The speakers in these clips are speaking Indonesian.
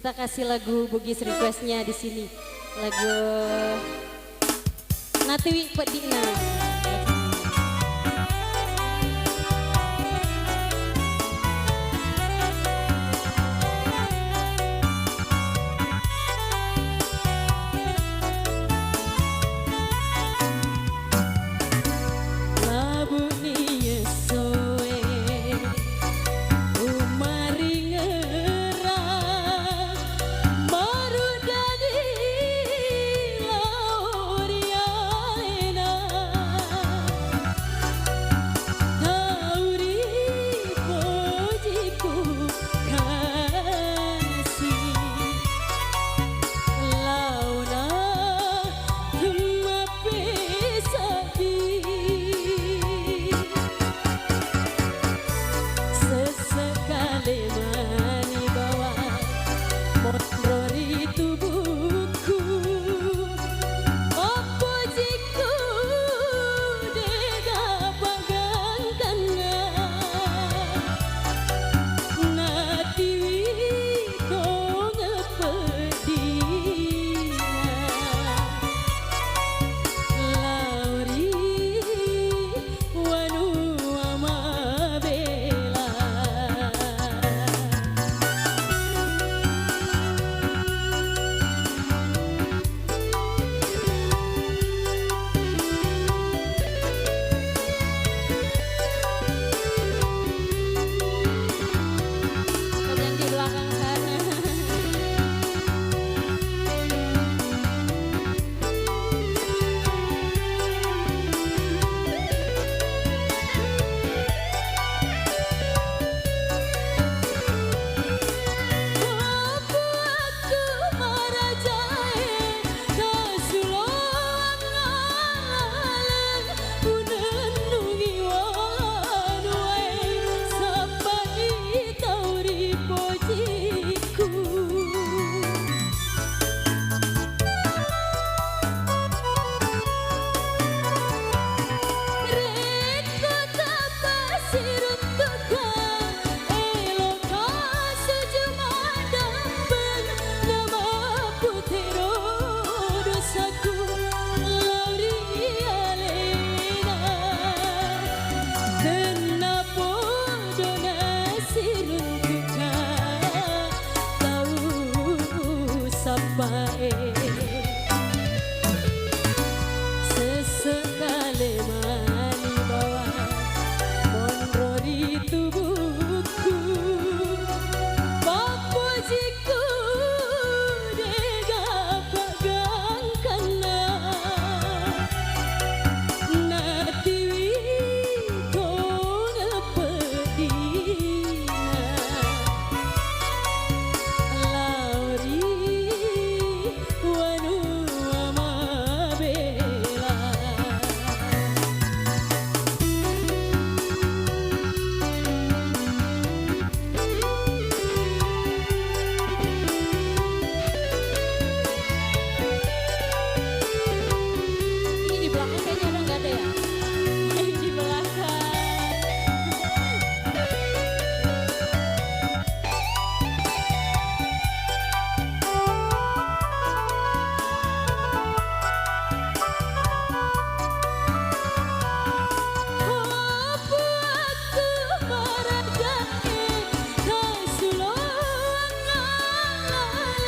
Kita kasih lagu Bugis requestnya di sini. Lagu Natiwi Pedina. Sesekali mani bawa monro di tubuhku, papujiku dega pegang kena natiwi kona pedina lauri wanu amabela. Ini di belakang kayaknya udah nggak ada ya. Ini di belakang. Apa aku merajai kasulangan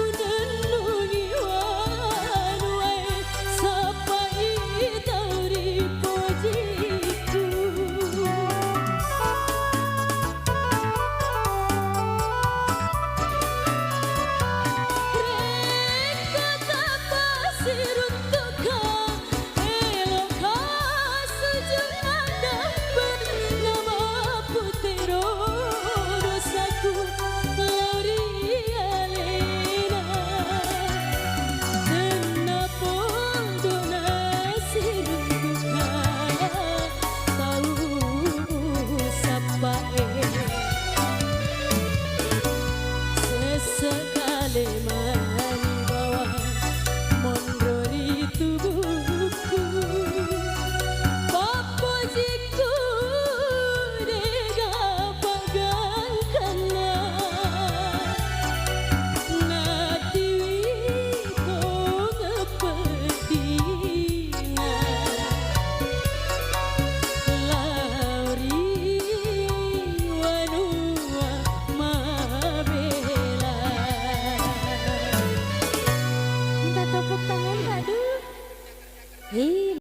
unenungi wanwai sapai tauri pojiku. Reka pasir untuk kau elok sejumlah nama putero dosaku lauri alena kenapa donasi duka tahu sapae sesekali